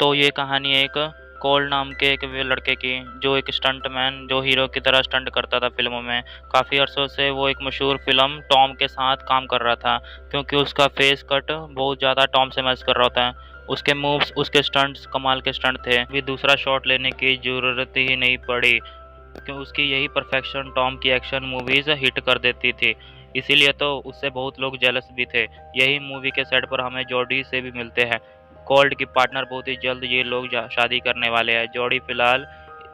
तो ये कहानी एक कोल नाम के एक वे लड़के की, जो एक स्टंटमैन जो हीरो की तरह स्टंट करता था फिल्मों में। काफ़ी अरसों से वो एक मशहूर फिल्म टॉम के साथ काम कर रहा था, क्योंकि उसका फेस कट बहुत ज़्यादा टॉम से मैच कर रहा होता है। उसके मूव्स, उसके स्टंट्स कमाल के स्टंट थे, भी दूसरा शॉट लेने की ज़रूरत ही नहीं पड़ी, क्यों उसकी यही परफेक्शन टॉम की एक्शन मूवीज़ हिट कर देती थी। इसीलिए तो उससे बहुत लोग जेलस भी थे। यही मूवी के सेट पर हमें जॉडी से भी मिलते हैं, कोल्ड की पार्टनर। बहुत ही जल्द ये लोग शादी करने वाले हैं। जॉडी फिलहाल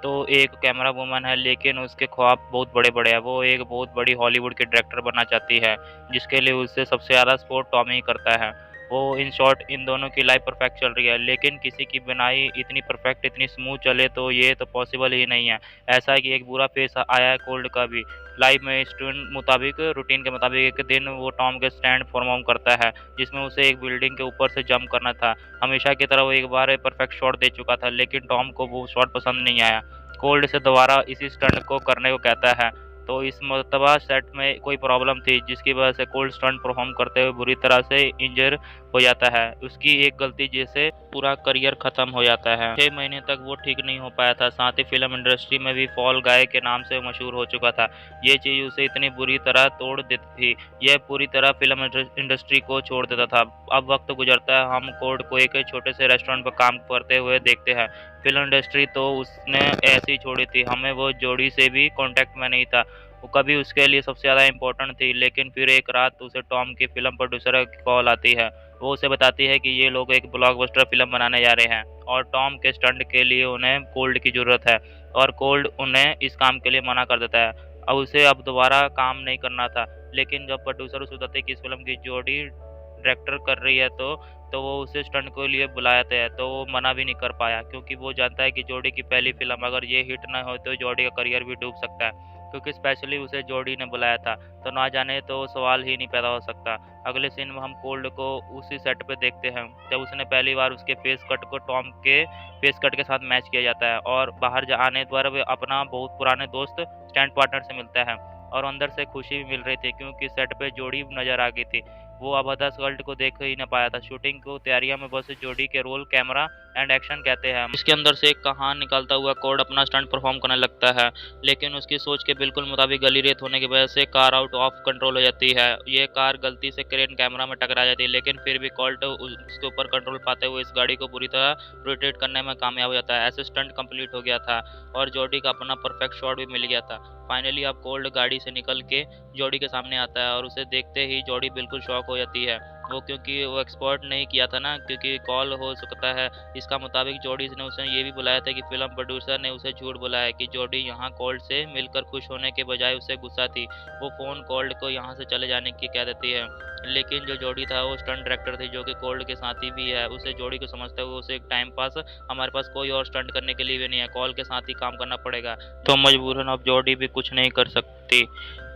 तो एक कैमरा वुमन है, लेकिन उसके ख्वाब बहुत बड़े बड़े हैं। वो एक बहुत बड़ी हॉलीवुड की डायरेक्टर बनना चाहती है, जिसके लिए उससे सबसे ज़्यादा सपोर्ट टॉम ही करता है। वो इन शॉर्ट इन दोनों की लाइफ परफेक्ट चल रही है, लेकिन किसी की बनाई इतनी परफेक्ट, इतनी स्मूथ चले तो ये तो पॉसिबल ही नहीं है। ऐसा है कि एक बुरा फेस आया है कोल्ड का भी। लाइफ में स्टूडेंट मुताबिक, रूटीन के मुताबिक एक दिन वो टॉम के स्टैंड परफॉर्म करता है, जिसमें उसे एक बिल्डिंग के ऊपर से जंप करना था। हमेशा की तरह वो एक बार परफेक्ट शॉट दे चुका था, लेकिन टॉम को वो शॉट पसंद नहीं आया। कोल्ड से दोबारा इसी स्टंट को करने को कहता है। तो इस मरतबा सेट में कोई प्रॉब्लम थी, जिसकी वजह से कोल्ड स्टंट परफॉर्म करते हुए बुरी तरह से इंजर हो जाता है। उसकी एक गलती जैसे पूरा करियर खत्म हो जाता है। 6 महीने तक वो ठीक नहीं हो पाया था। साथ ही फिल्म इंडस्ट्री में भी फॉल गाय के नाम से मशहूर हो चुका था। ये चीज़ उसे इतनी बुरी तरह तोड़ देती थी, यह पूरी तरह फिल्म इंडस्ट्री को छोड़ देता था। अब वक्त गुजरता है, हम कोड को एक छोटे से रेस्टोरेंट पर काम करते हुए देखते हैं। फिल्म इंडस्ट्री तो उसने ऐसी छोड़ी थी, हमें वो जोड़ी से भी कांटेक्ट में नहीं था। वो कभी उसके लिए सबसे ज़्यादा इम्पोर्टेंट थी, लेकिन फिर एक रात उसे टॉम की फिल्म प्रोड्यूसर की कॉल आती है। वो उसे बताती है कि ये लोग एक ब्लॉकबस्टर फिल्म बनाने जा रहे हैं और टॉम के स्टंट के लिए उन्हें कोल्ड की ज़रूरत है, और कोल्ड उन्हें इस काम के लिए मना कर देता है। अब उसे अब दोबारा काम नहीं करना था, लेकिन जब प्रोड्यूसर उसे बताते हैं कि इस फिल्म की जोड़ी डायरेक्टर कर रही है, तो वो उसे स्टंट के लिए बुलाते हैं, तो वो मना भी नहीं कर पाया, क्योंकि वो जानता है कि जोड़ी की पहली फिल्म अगर ये हिट ना हो तो जोड़ी का करियर भी डूब सकता है, क्योंकि स्पेशली उसे जोड़ी ने बुलाया था। तो ना जाने तो सवाल ही नहीं पैदा हो सकता। अगले सीन में हम कोल्ड को उसी सेट पे देखते हैं, जब उसने पहली बार उसके फेस कट को टॉम के फेस कट के साथ मैच किया जाता है, और बाहर आने द्वारा वे अपना बहुत पुराने दोस्त स्टैंड पार्टनर से मिलता है, और अंदर से खुशी भी मिल रही थी, क्योंकि सेट पे जोड़ी नजर आ गई थी। वो अब अदर्स वर्ल्ड को देख ही न पाया था। शूटिंग को तैयारियों में बस जोड़ी के रोल, कैमरा एंड एक्शन कहते हैं। इसके अंदर से एक कहान निकलता हुआ कोड अपना स्टंट परफॉर्म करने लगता है, लेकिन उसकी सोच के बिल्कुल मुताबिक गली रेत होने की वजह से कार आउट ऑफ कंट्रोल हो जाती है। ये कार गलती से क्रेन कैमरा में टकरा जाती है, लेकिन फिर भी कोल्ट उसके ऊपर कंट्रोल पाते हुए इस गाड़ी को पूरी तरह रोटेट करने में कामयाब हो जाता है। ऐसे स्टंट कंप्लीट हो गया था और जोड़ी का अपना परफेक्ट शॉट भी मिल गया था। फाइनली अब कोल्ड गाड़ी से निकल के जोड़ी के सामने आता है, और उसे देखते ही जोड़ी बिल्कुल शॉक हो जाती है। वो क्योंकि वो एक्सपर्ट नहीं किया था ना, क्योंकि कॉल हो सकता है। इसका मुताबिक जोड़ी ने उसे ये भी बुलाया था कि फिल्म प्रोड्यूसर ने उसे झूठ बुलाया कि जोड़ी यहाँ कोल्ड से मिलकर खुश होने के बजाय उसे गुस्सा थी। वो फ़ोन कोल्ड को यहाँ से चले जाने की कह देती है, लेकिन जो जोड़ी था वो स्टंट डायरेक्टर थी, जो कि कोल्ड के साथी भी है। उसे जोड़ी को समझते हुए उसे एक टाइम पास, हमारे पास कोई और स्टंट करने के लिए भी नहीं है, कॉल के साथ ही काम करना पड़ेगा। तो मजबूरन अब जोड़ी भी कुछ नहीं कर सकती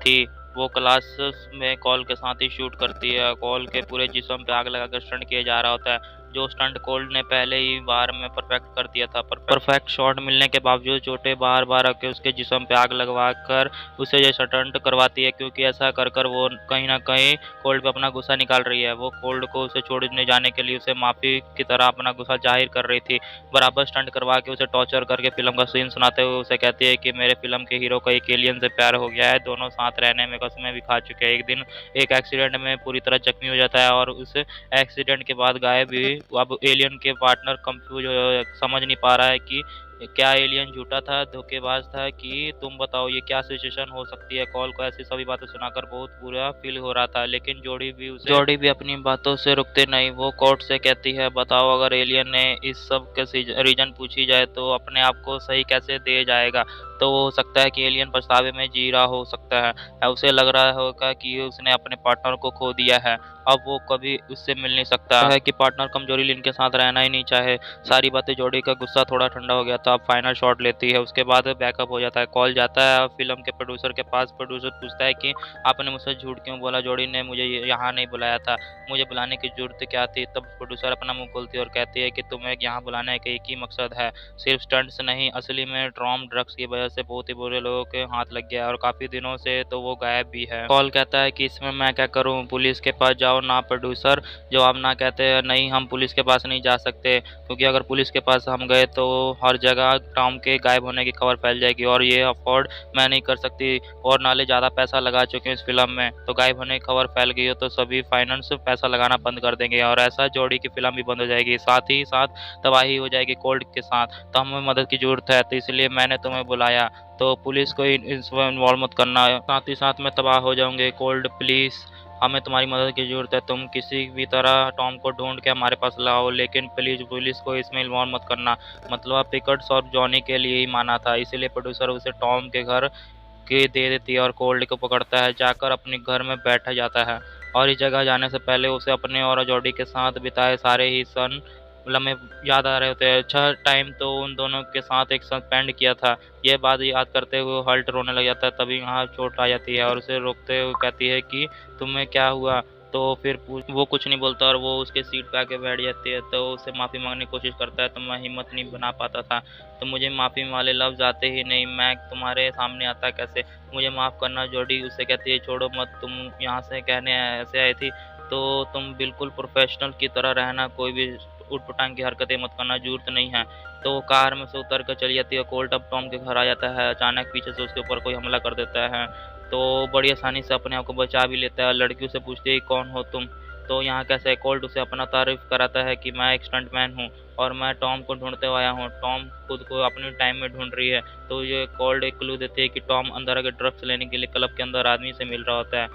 थी। वो क्लास में कॉल के साथ ही शूट करती है। कॉल के पूरे जिस्म पे आग लगाकर स्टंट किया जा रहा होता है, जो स्टंट कोल्ड ने पहले ही बार में परफेक्ट कर दिया था। परफेक्ट शॉट मिलने के बावजूद चोटें बार बार आके उसके जिस्म पे आग लगवा कर उसे ये स्टंट करवाती है, क्योंकि ऐसा कर कर वो कहीं ना कहीं कोल्ड पे अपना गुस्सा निकाल रही है। वो कोल्ड को उसे छोड़ने जाने के लिए उसे माफ़ी की तरह अपना गुस्सा जाहिर कर रही थी। बराबर स्टंट करवा के उसे टॉर्चर करके फिल्म का सीन सुनाते हुए उसे कहती है कि मेरे फिल्म के हीरो का एक एलियन से प्यार हो गया है, दोनों साथ रहने में कस्में भी खा चुके हैं। एक दिन एक एक्सीडेंट में पूरी तरह जख्मी हो जाता है, और उस एक्सीडेंट के बाद गायब भी। अब एलियन के पार्टनर कंफ्यूज समझ नहीं पा रहा है कि क्या एलियन झूठा था, धोखेबाज था, कि तुम बताओ ये क्या सिचुएशन हो सकती है। कॉल को ऐसी सभी बातें सुनाकर बहुत बुरा फील हो रहा था, लेकिन जोड़ी भी अपनी बातों से रुकते नहीं। वो कोर्ट से कहती है, बताओ अगर एलियन ने इस सब के रीजन पूछी जाए तो अपने आप को सही कैसे दे जाएगा। तो हो सकता है कि एलियन पछतावे में जी रहा हो सकता है, उसे लग रहा होगा कि उसने अपने पार्टनर को खो दिया है, अब वो कभी उससे मिल नहीं सकता है, कि पार्टनर कमजोरी इनके साथ रहना ही नहीं चाहे। सारी बातें जोड़ी का गुस्सा थोड़ा ठंडा हो गया था। अब फाइनल शॉट लेती है, उसके बाद बैकअप हो जाता है। कॉल जाता है फिल्म के प्रोड्यूसर के पास। प्रोड्यूसर पूछता है कि आपने मुझसे झूठ क्यों बोला, जोड़ी ने मुझे यहाँ नहीं बुलाया था, मुझे बुलाने की जरूरत क्या थी। तब प्रोड्यूसर अपना मुंह खोलती है और कहती है कि तुम्हें यहाँ बुलाने का एक ही मकसद है, सिर्फ स्टंट्स नहीं, असली में ट्रॉम ड्रग्स की वजह से बहुत ही बुरे लोगों के हाथ लग गया और काफ़ी दिनों से तो वो गायब भी है। कॉल कहता है कि इसमें मैं क्या करूँ, पुलिस के पास जाओ ना। प्रोड्यूसर जवाब ना कहते हैं, नहीं हम पुलिस के पास नहीं जा सकते, क्योंकि अगर पुलिस के पास हम गए तो हर जगह टॉम के गायब होने की खबर फैल जाएगी और ये अफोर्ड मैं नहीं कर सकती। और नाले ज़्यादा पैसा लगा चुके हैं इस फिल्म में, तो गायब होने की खबर फैल गई हो तो सभी फाइनेंस पैसा लगाना बंद कर देंगे और ऐसा जोड़ी की फिल्म भी बंद हो जाएगी। साथ ही साथ तबाही हो जाएगी कोल्ड के साथ। तो हमें मदद की ज़रूरत है, तो इसलिए मैंने तुम्हें बुलाया। तो पुलिस को इसमें इन्वॉल्व मत करना, साथ ही साथ मैं तबाह हो जाऊंगे। कोल्ड प्लीज़, हमें तुम्हारी मदद की ज़रूरत है, तुम किसी भी तरह टॉम को ढूंढ के हमारे पास लाओ, लेकिन प्लीज़ पुलिस को इसमें इन्वॉल्व मत करना। मतलब पिकट्स और जॉनी के लिए ही माना था, इसीलिए प्रोड्यूसर उसे टॉम के घर के दे देती है और कोल्ड को पकड़ता है, जाकर अपने घर में बैठ जाता है। और इस जगह जाने से पहले उसे अपने और जॉडी के साथ बिताए सारे ही सन लम्हे याद आ रहे होते हैं। अच्छा टाइम तो उन दोनों के साथ एक साथ स्पेंड किया था, ये बात याद करते हुए हल्ट रोने लग जाता है। तभी यहाँ चोट आ जाती है और उसे रोकते हुए कहती है कि तुम्हें क्या हुआ। तो फिर वो कुछ नहीं बोलता और वो उसके सीट पे आके बैठ जाती है। तो उसे माफ़ी मांगने की कोशिश करता है, तो मैं हिम्मत नहीं बना पाता था, तो मुझे माफ़ी वाले लफ्ज़ आते ही नहीं, मैं तुम्हारे सामने आता कैसे, मुझे माफ़ करना। जॉडी उससे कहती है छोड़ो मत, तुम यहाँ से कहने ऐसे आई थी तो तुम बिल्कुल प्रोफेशनल की तरह रहना, कोई भी उटपटांग की हरकतें मत करना, जरूरत नहीं है। तो वो कार में से उतर कर चली जाती है। कोल्ट अब टॉम के घर आ जाता है, अचानक पीछे से उसके ऊपर कोई हमला कर देता है, तो बड़ी आसानी से अपने आप को बचा भी लेता है। लड़की उसे पूछती है कौन हो तुम, तो यहाँ कैसे है। कोल्ट उसे अपना तारीफ कराता है कि मैं एक स्टंटमैन हूँ और मैं टॉम को ढूंढते हुए आया हूँ। टॉम खुद को अपने टाइम में ढूंढ रही है, तो ये कोल्ट एक क्लू देती है कि टॉम अंदर आके ड्रग्स लेने के लिए क्लब के अंदर आदमी से मिल रहा होता है,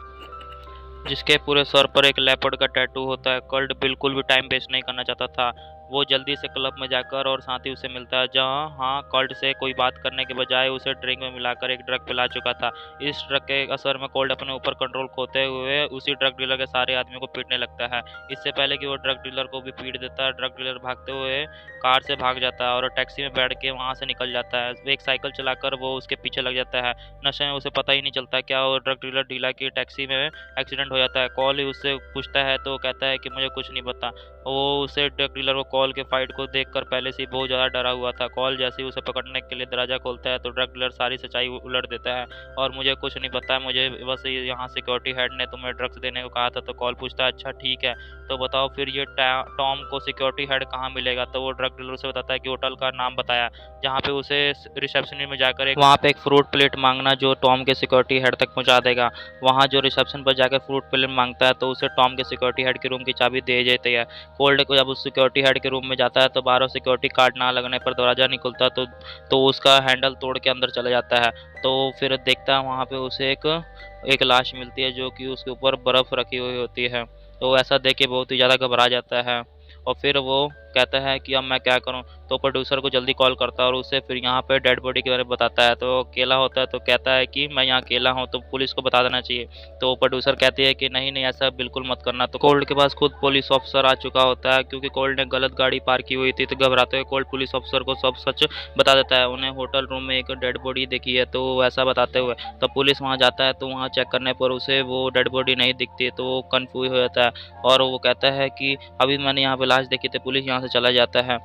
जिसके पूरे सर पर एक लेपर्ड का टैटू होता है। कर्ट बिल्कुल भी टाइम वेस्ट नहीं करना चाहता था, वो जल्दी से क्लब में जाकर और साथ ही उसे मिलता है, जहाँ हाँ कर्ट से कोई बात करने के बजाय उसे ड्रिंक में मिलाकर एक ड्रग पिला चुका था। इस ड्रग के असर में कोल्ड अपने ऊपर कंट्रोल खोते हुए उसी ड्रग डीलर के सारे आदमियों को पीटने लगता है। इससे पहले कि वो ड्रग डीलर को भी पीट देता है, ड्रग डीलर भागते हुए कार से भाग जाता है और टैक्सी में बैठ के वहाँ से निकल जाता है। एक साइकिल चलाकर वो उसके पीछे लग जाता है। नशे में उसे पता ही नहीं चलता क्या वो ड्रग डीलर डीला की टैक्सी में एक्सीडेंट हो जाता है। कॉल ही उससे पूछता है तो कहता है कि मुझे कुछ नहीं पता। वो उसे ड्रग डीलर को कॉल के फाइट को देखकर पहले से ही बहुत ज़्यादा डरा हुआ था। कॉल जैसे ही उसे पकड़ने के लिए दरवाज़ा खोलता है तो ड्रग डीलर सारी सच्चाई उलट देता है और मुझे कुछ नहीं पता, मुझे बस यहाँ सिक्योरिटी हेड ने तुम्हें ड्रग्स देने को कहा था। तो कॉल पूछता है अच्छा ठीक है, तो बताओ फिर ये टॉम को सिक्योरिटी हेड कहाँ मिलेगा। तो वो ड्रग डीलर से बताता है कि होटल का नाम बताया, जहाँ पे उसे रिसेप्शन में जाकर वहाँ पे एक फ्रूट प्लेट मांगना जो टॉम के सिक्योरिटी हेड तक पहुँचा देगा। वहाँ जो रिसेप्शन पर जाकर फ्रूट प्लेट मांगता है तो उसे टॉम के सिक्योरिटी हेड के रूम की चाबी दे जाती है। कोल्ड को जब उस सिक्योरिटी हेड के रूम में जाता है तो बाहर सिक्योरिटी कार्ड ना लगने पर दरवाज़ा नहीं खुलता, तो उसका हैंडल तोड़ के अंदर चला जाता है। तो फिर देखता है वहाँ पे उसे एक लाश मिलती है जो कि उसके ऊपर बर्फ़ रखी हुई होती है। तो ऐसा देख के बहुत ही ज़्यादा घबरा जाता है और फिर वो कहता है कि अब मैं क्या करूं। तो प्रोड्यूसर को जल्दी कॉल करता है और उसे फिर यहाँ पे डेड बॉडी के बारे में बताता है। तो अकेला होता है तो कहता है कि मैं यहाँ अकेला हूँ तो पुलिस को बता देना चाहिए। तो प्रोड्यूसर कहती है कि नहीं नहीं ऐसा बिल्कुल मत करना। तो कोल्ड के पास खुद पुलिस ऑफिसर आ चुका होता है, क्योंकि कोल्ड ने गलत गाड़ी पार्क की हुई थी। तो घबराते हुए कोल्ड पुलिस ऑफिसर को सब सच बता देता है, उन्हें होटल रूम में एक डेड बॉडी देखी है। तो ऐसा बताते हुए तो पुलिस वहाँ जाता है, तो वहाँ चेक करने पर उसे वो डेड बॉडी नहीं दिखती है। तो वो कन्फ्यूज हो जाता है और वो कहता है कि अभी मैंने यहाँ पे लाश देखी थी। पुलिस यहाँ से चला जाता है।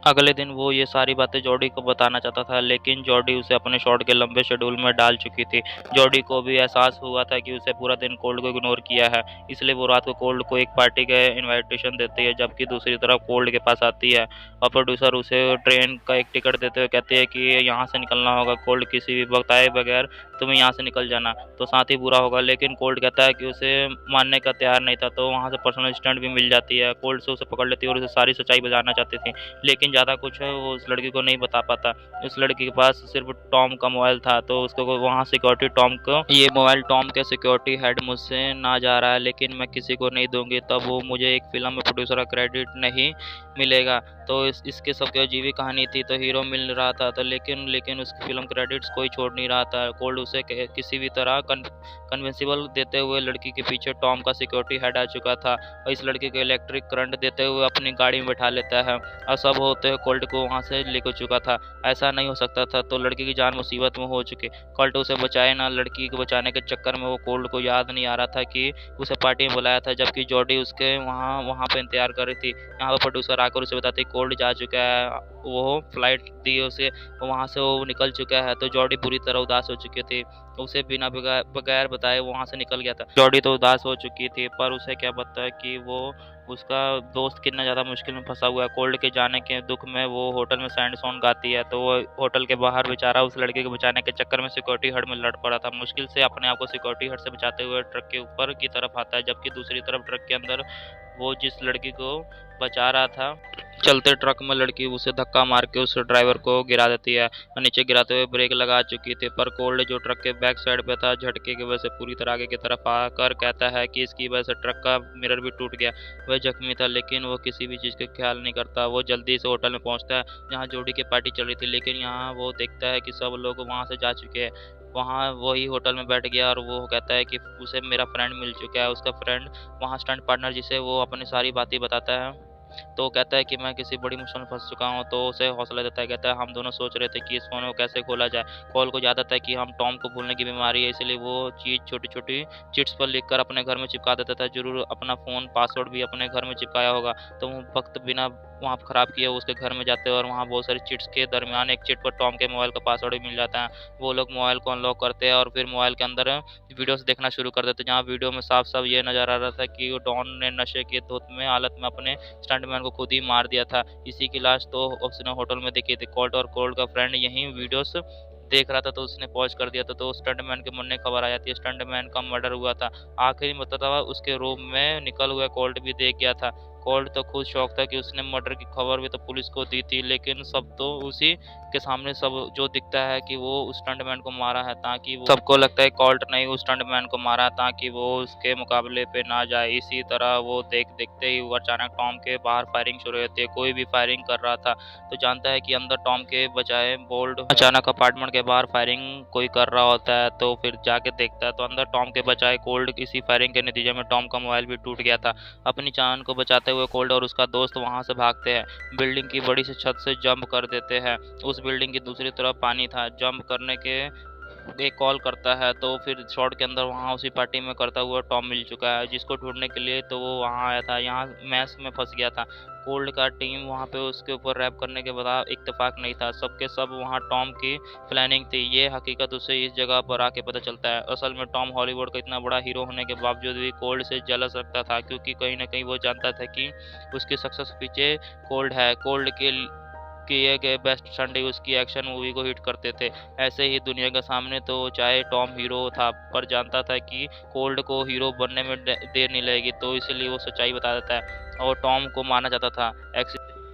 अगले दिन वो ये सारी बातें जॉडी को बताना चाहता था, लेकिन जॉडी उसे अपने शॉट के लंबे शेड्यूल में डाल चुकी थी। जॉडी को भी एहसास हुआ था कि उसे पूरा दिन कोल्ड को इग्नोर किया है, इसलिए वो रात को कोल्ड को एक पार्टी का इनविटेशन देती है, जबकि दूसरी तरफ कोल्ड के पास आती है और प्रोड्यूसर उसे ट्रेन का एक टिकट देते हुए कहती है कि यहाँ से निकलना होगा। कोल्ड किसी भी बताए बगैर तुम्हें यहाँ से निकल जाना तो साथ ही बुरा होगा, लेकिन कोल्ड कहता है कि उसे मानने का तैयार नहीं था। तो वहाँ से पर्सनल असिस्टेंट भी मिल जाती है। कोल्ड से उसे पकड़ लेती है और उसे सारी सच्चाई बताना चाहती थी, लेकिन ज़्यादा कुछ है वो उस लड़की को नहीं बता पाता। उस लड़की के पास सिर्फ टॉम का मोबाइल था, तो उसको वहाँ सिक्योरिटी टॉम को ये मोबाइल टॉम के सिक्योरिटी हेड मुझसे ना जा रहा है, लेकिन मैं किसी को नहीं दूंगी, तब वो मुझे एक फिल्म में प्रोड्यूसर का क्रेडिट नहीं मिलेगा। तो इसके सबके अजीब कहानी थी। तो हीरो मिल रहा था तो लेकिन उसकी फिल्म क्रेडिट्स कोई छोड़ नहीं रहा था। कोल्ड उसे किसी भी तरह कन्विंसिबल देते हुए लड़की के पीछे टॉम का सिक्योरिटी हेड आ चुका था और इस लड़की को इलेक्ट्रिक करंट देते हुए अपनी गाड़ी में बैठा लेता है और सब होते हुए कोल्ट को वहाँ से लेकर चुका था। ऐसा नहीं हो सकता था, तो लड़की की जान मुसीबत में हो चुकी। कोल्ट उसे बचाए ना, लड़की को बचाने के चक्कर में वो कोल्ट को याद नहीं आ रहा था कि उसे पार्टी में बुलाया था, जबकि जॉडी उसके वहाँ वहाँ पे इंतजार कर रही थी। यहाँ पर प्रोड्यूसर आकर उसे बताते कोल्ट जा चुका है, वो फ्लाइट दी उसे, वहाँ से वो निकल चुका है। तो जॉडी बुरी तरह उदास हो चुकी थी, उसे बिना बगैर बताए वहाँ से निकल गया था। जॉडी तो उदास हो चुकी थी, पर उसे क्या पता है कि वो उसका दोस्त कितना ज़्यादा मुश्किल में फंसा हुआ है। कोल्ड के जाने के दुख में वो होटल में सैंड सॉन्ग गाती है, तो वो होटल के बाहर बेचारा उस लड़के को बचाने के चक्कर में सिक्योरिटी हट में लड़ पड़ा था। मुश्किल से अपने आप को सिक्योरिटी हट से बचाते हुए ट्रक के ऊपर की तरफ आता है, जबकि दूसरी तरफ ट्रक के अंदर वो जिस लड़की को बचा रहा था, चलते ट्रक में लड़की उसे धक्का मार के उस ड्राइवर को गिरा देती है और नीचे गिराते हुए ब्रेक लगा चुकी थी। पर कोल्ड जो ट्रक के बैक साइड पे था, झटके की वजह से पूरी तरह आगे की तरफ आकर कहता है कि इसकी वजह से ट्रक का मिरर भी टूट गया। वह जख्मी था, लेकिन वो किसी भी चीज़ का ख्याल नहीं करता। वो जल्दी से होटल में पहुंचता है जहां जोड़ी की पार्टी चल रही थी, लेकिन यहाँ वो देखता है कि सब लोग वहां से जा चुके हैं। वहाँ वही होटल में बैठ गया और वो कहता है कि उसे मेरा फ्रेंड मिल चुका है। उसका फ्रेंड वहाँ स्टंट पार्टनर जिसे वो अपनी सारी बातें बताता है, तो कहता है कि मैं किसी बड़ी मुश्किल में फंस चुका हूँ। तो उसे हौसला देता है, कहता है हम दोनों सोच रहे थे कि इस फ़ोन को कैसे खोला जाए। कॉल को याद आता है कि हम टॉम को भूलने की बीमारी है, इसलिए वो चीज़ छोटी छोटी चिट्स पर लिखकर अपने घर में चिपका देता था। जरूर अपना फ़ोन पासवर्ड भी अपने घर में चिपकाया होगा। तो वो वक्त बिना वहाँ ख़राब किए उसके घर में जाते हैं और वहाँ बहुत सारी चिट्स के दरमियान एक चिट पर टॉम के मोबाइल का पासवर्ड भी मिल जाता है। वो लोग मोबाइल को अनलॉक करते हैं और फिर मोबाइल के अंदर वीडियोस देखना शुरू कर देते हैं, जहाँ वीडियो में साफ साफ ये नज़र आ रहा था कि डॉन ने नशे की धुत में हालत में अपने स्टंटमैन को खुद ही मार दिया था। इसी की लाश तो उसने होटल में देखी थी। कोल्ट और कोल्ट का फ्रेंड यही वीडियोस देख रहा था, तो उसने पॉज कर दिया था। तो स्टंटमैन के मुन्ने खबर आ जाती है, स्टंटमैन का मर्डर हुआ था। आखिरी मतलब उसके रूम में निकल हुआ कोल्ट भी देख गया था। कोल्ट तो खुद शौक था कि उसने मर्डर की खबर भी तो पुलिस को दी थी, लेकिन सब तो उसी के सामने सब जो दिखता है कि वो उस स्टंटमैन को मारा है, ताकि वो सबको लगता है कोल्ट ने उस स्टंटमैन को मारा ताकि वो उसके मुकाबले पे ना जाए। इसी तरह वो देखते ही अचानक टॉम के बाहर फायरिंग शुरू होती है। कोई भी फायरिंग कर रहा था तो जानता है कि अंदर टॉम के बजाय बोल्ड अचानक अपार्टमेंट के बाहर फायरिंग कोई कर रहा होता है। तो फिर जाके देखता है तो अंदर टॉम के बजाय कोल्ड। इसी फायरिंग के नतीजे में टॉम का मोबाइल भी टूट गया था। अपनी जान को बचाते हुए कोल्ड और उसका दोस्त वहां से भागते हैं, बिल्डिंग की बड़ी सी छत से जंप कर देते हैं। उस बिल्डिंग की दूसरी तरफ पानी था। जंप करने के एक कॉल करता है, तो फिर शॉट के अंदर वहाँ उसी पार्टी में करता हुआ टॉम मिल चुका है, जिसको ढूंढने के लिए तो वो वहाँ आया था। यहाँ मैस में फंस गया था। कोल्ड का टीम वहाँ पे उसके ऊपर रैप करने के बाद इत्तेफाक नहीं था, सबके सब वहाँ टॉम की प्लानिंग थी। ये हकीकत उसे इस जगह पर आके पता चलता है। असल में टॉम हॉलीवुड का इतना बड़ा हीरो होने के बावजूद भी कोल्ड से जलस रखता था, क्योंकि कहीं ना कहीं वो जानता था कि उसकी सक्सेस पीछे कोल्ड है। कोल्ड के किए गए बेस्ट संडे उसकी एक्शन मूवी को हिट करते थे। ऐसे ही दुनिया के सामने तो चाहे टॉम हीरो था, पर जानता था कि कोल्ड को हीरो बनने में देर नहीं लगेगी, तो इसलिए वो सच्चाई बता देता है और टॉम को माना जाता था।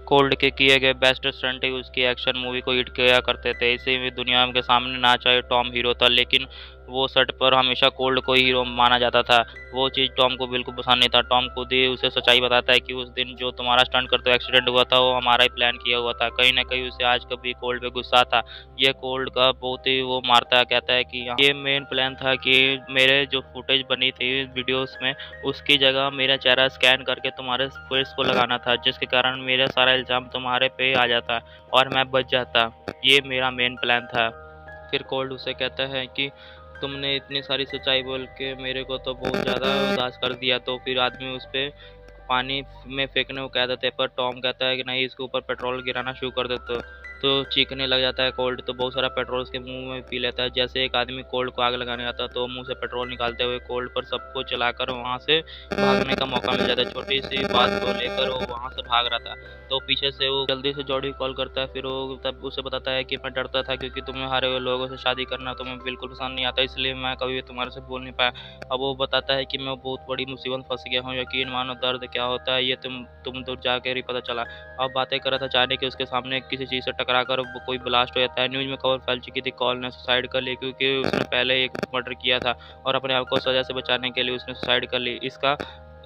कोल्ड के किए गए बेस्ट स्टंट ही उसकी एक्शन मूवी को हिट किया करते थे। इसी में दुनिया के सामने ना चाहे टॉम हीरो था, लेकिन वो सेट पर हमेशा कोल्ड को ही हीरो माना जाता था। वो चीज़ टॉम को बिल्कुल पसंद नहीं था। टॉम खुद ही उसे सच्चाई बताता है कि उस दिन जो तुम्हारा स्टंट करते एक्सीडेंट हुआ था वो हमारा ही प्लान किया हुआ था। कहीं ना कहीं उसे आज कभी कोल्ड पे गुस्सा था। ये कोल्ड का बहुत ही वो मारता है, कहता है कि ये मेन प्लान था कि मेरे जो फुटेज बनी थी वीडियोस में, उसकी जगह मेरा चेहरा स्कैन करके तुम्हारे फेस को लगाना था, जिसके कारण मेरा सारा इल्ज़ाम तुम्हारे पे आ जाता और मैं बच जाता। ये मेरा मेन प्लान था। फिर कोल्ड उसे कहता है कि तुमने इतनी सारी सच्चाई बोल के मेरे को तो बहुत ज़्यादा उदास कर दिया। तो फिर आदमी उस पर पानी में फेंकने को कह देते हैं, पर टॉम कहता है कि नहीं, इसके ऊपर पेट्रोल गिराना शुरू कर देते तो चीखने लग जाता है कोल्ड। तो बहुत सारा पेट्रोल उसके मुंह में पी लेता है। जैसे एक आदमी कोल्ड को आग लगाने आता है, तो मुंह से पेट्रोल निकालते हुए कोल्ड पर सबको चलाकर वहाँ से भागने का मौका मिल जाता है। छोटी सी बात को लेकर वो वहाँ से भाग रहा था, तो पीछे से वो जल्दी से जॉडी कॉल करता है। फिर वो तब उसे बताता है कि मैं डरता था, क्योंकि तुम्हें हारे हुए लोगों से शादी करना तुम्हें बिल्कुल पसंद नहीं आता, इसलिए मैं कभी भी तुम्हारे से बोल नहीं पाया। अब वो बताता है कि मैं बहुत बड़ी मुसीबत में फंस गया हूँ, यकीन मानो दर्द क्या होता है ये तुम तो जाकर ही पता चला। अब बातें कर रहा था, अचानक कि उसके सामने किसी चीज़ से टकरा कर कोई ब्लास्ट हो जाता है। न्यूज़ में खबर फैल चुकी थी कॉल ने सुसाइड कर ली, क्योंकि उसने पहले एक मर्डर किया था और अपने आप को सजा से बचाने के लिए उसने सुसाइड कर ली। इसका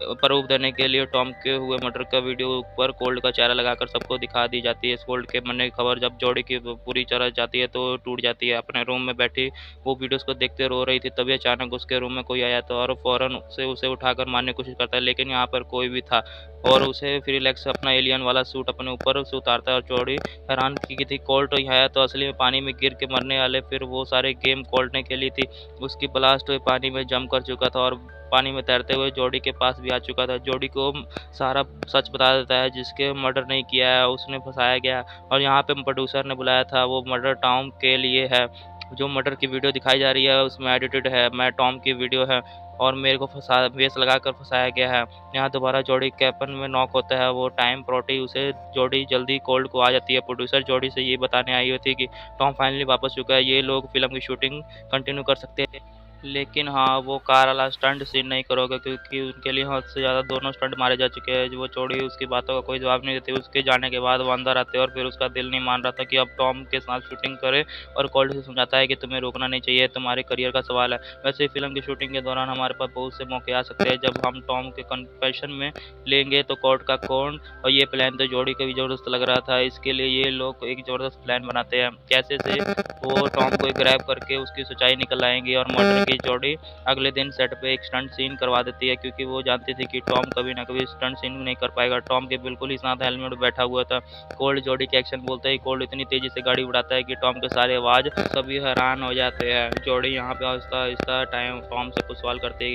प्रूफ देने के लिए टॉम के हुए मर्डर का वीडियो ऊपर कोल्ड का चेहरा लगाकर सबको दिखा दी जाती है। इस कोल्ड के मरने की खबर जब जोड़ी की पूरी तरह जाती है तो टूट जाती है। अपने रूम में बैठी वो वीडियोस को देखते रो रही थी, तभी अचानक उसके रूम में कोई आया था और फौरन से उसे उठाकर मारने की कोशिश करता है, लेकिन यहाँ पर कोई भी था और उसे फिर रिलैक्स अपना एलियन वाला सूट अपने ऊपर से उतारता है और जोड़ी हैरान की थी कोल्ड यहाँ आया तो असली में पानी में गिर के मरने वाले फिर वो सारे गेम कोल्ड ने खेली थी। उसकी ब्लास्ट हुए पानी में जम कर चुका था और पानी में तैरते हुए जोड़ी के पास भी आ चुका था। जोड़ी को सारा सच बता देता है, जिसके मर्डर नहीं किया है उसने फंसाया गया और यहाँ पे प्रोड्यूसर ने बुलाया था वो मर्डर टॉम के लिए है। जो मर्डर की वीडियो दिखाई जा रही है उसमें एडिटेड है, मैं टॉम की वीडियो है और मेरे को फंसा वेस लगाकर फंसाया गया है। यहाँ दोबारा जोड़ी कैपन में नॉक होता है, वो टाइम प्रोटी उसे जोड़ी जल्दी कोल्ड को आ जाती है। प्रोड्यूसर जोड़ी से ये बताने आई हुई थी कि टॉम फाइनली वापस चुका है, ये लोग फिल्म की शूटिंग कंटिन्यू कर सकते हैं, लेकिन हाँ वो कार वाला स्टंट सीन नहीं करोगे क्योंकि उनके लिए हद से ज़्यादा दोनों स्टंट मारे जा चुके हैं। वो जोड़ी उसकी बातों का कोई जवाब नहीं देती। उसके जाने के बाद वो अंदर आते और फिर उसका दिल नहीं मान रहा था कि अब टॉम के साथ शूटिंग करे और कोल्ड से समझाता है कि तुम्हें रुकना नहीं चाहिए, तुम्हारे करियर का सवाल है। वैसे फिल्म की शूटिंग के दौरान हमारे पास बहुत से मौके आ सकते हैं जब हम टॉम के कन्फेशन में लेंगे तो कोर्ट का कौन, और ये प्लान तो जोड़ी को भी ज़बरदस्त लग रहा था। इसके लिए ये लोग एक ज़बरदस्त प्लान बनाते हैं कैसे से वो टॉम को ग्रैब करके उसकी सच्चाई निकल आएंगी और मर्डर की जोड़ी अगले दिन सेट पे एक स्टंट सीन करवा देती है क्योंकि वो जानती थी कि टॉम कभी ना कभी स्टंट सीन नहीं कर पाएगा। टॉम के बिल्कुल ही साथ हेलमेट बैठा हुआ था। कोल्ड जोड़ी के एक्शन बोलते ही कोल्ड इतनी तेजी से गाड़ी उड़ाता है कि टॉम के सारे आवाज सभी हैरान हो जाते हैं। जोड़ी यहाँ पे आहिस्ता आहिस्ता टॉम से कुछ सवाल करते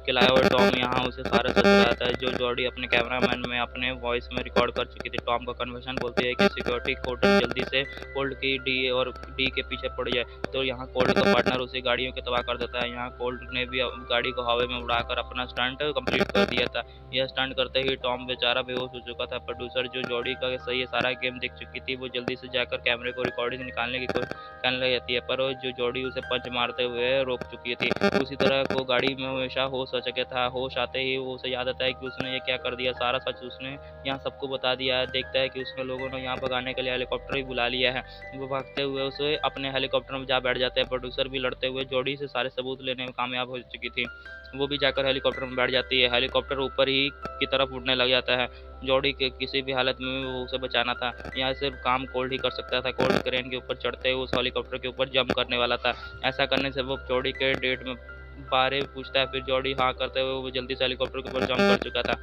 कि लाया और टॉम यहाँ उसे सारा सच बताता है जो जोड़ी अपने कैमरामैन में अपने वॉइस में रिकॉर्ड कर चुकी थी। टॉम का कन्वर्सेशन बोलती है कि सिक्योरिटी कोर्टर जल्दी से कोल्ड की डी और डी के पीछे पड़ जाए, तो यहाँ कोल्ड का पार्टनर उसे गाड़ियों के तबाह कर देता है। यहाँ कोल्ड ने भी गाड़ी को हवा में उड़ाकर अपना स्टंट कंप्लीट कर दिया था। यह स्टंट करते ही टॉम बेचारा बेहोश हो चुका था। प्रोड्यूसर जो जोड़ी का सही सारा गेम देख चुकी थी वो जल्दी से जाकर कैमरे को रिकॉर्डिंग निकालने की कोशिश करने लग जाती है, पर जो जोड़ी उसे पंच मारते हुए रोक चुकी थी। उसी तरह वो गाड़ी में हमेशा होश हो चुका था। होश आते ही वो उसे याद आता है कि उसने ये क्या कर दिया, सारा सच उसने यहाँ सबको बता दिया है। देखता है कि उसने लोगों ने यहाँ भगाने के लिए हेलीकॉप्टर भी बुला लिया है। वो भागते हुए उसे अपने हेलीकॉप्टर में जा बैठ जाते हैं। प्रोड्यूसर भी लड़ते हुए जोड़ी से सारे सबूत लेने में कामयाब हो चुकी थी। वो भी जाकर हेलीकॉप्टर में बैठ जाती है। हेलीकॉप्टर ऊपर ही की तरफ उड़ने लग जाता है। जोड़ी के किसी भी हालत में वो उसे बचाना था। यहाँ सिर्फ काम कोल्ड ही कर सकता था। कोल्ड क्रेन के ऊपर चढ़ते हुए उस हेलीकॉप्टर के ऊपर जंप करने वाला था। ऐसा करने से वो जोड़ी के डेट में बारे पूछता है, फिर जोड़ी हाँ करते हुए वो जल्दी से हेलीकॉप्टर के ऊपर जंप कर चुका था।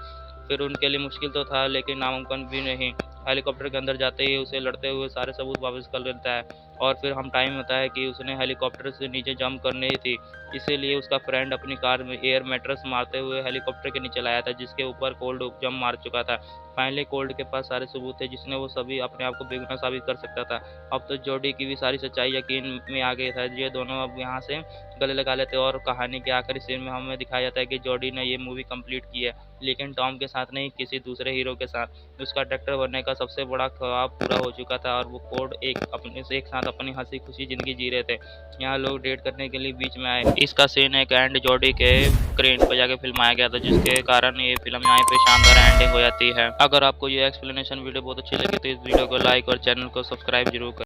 फिर उनके लिए मुश्किल तो था लेकिन नामुमकिन भी नहीं। हेलीकॉप्टर के अंदर जाते ही उसे लड़ते हुए सारे सबूत वापस कर लेता है और फिर हम टाइम होता है कि उसने हेलीकॉप्टर से नीचे जंप करनी थी, इसीलिए उसका फ्रेंड अपनी कार में एयर मैट्रेस मारते हुए हेलीकॉप्टर के नीचे लाया था जिसके ऊपर कोल्ड जंप मार चुका था। फाइनली कोल्ड के पास सारे सबूत थे जिसने वो सभी अपने आप को बेगुनाह साबित कर सकता था। अब तो जोडी की भी सारी सच्चाई यकीन में आ गई था। ये दोनों अब यहाँ से गले लगा लेते और कहानी के आखिरी सीन में हमें दिखाया जाता है कि जोडी ने ये मूवी कंप्लीट की है, लेकिन टॉम के साथ नहीं, किसी दूसरे हीरो के साथ। उसका डायरेक्टर बनने का सबसे बड़ा ख्वाब पूरा हो चुका था और वो कोड एक साथ अपनी हंसी खुशी जिंदगी जी रहे थे। यहाँ लोग डेट करने के लिए बीच में आए। इसका सीन एक एंड जोडी के क्रेन पर जाके फिल्माया गया था जिसके कारण ये फिल्म यहाँ पे शानदार एंडिंग हो जाती है। अगर आपको ये एक्सप्लेनेशन वीडियो बहुत अच्छी लगी तो इस वीडियो को लाइक और चैनल को सब्सक्राइब जरूर करें।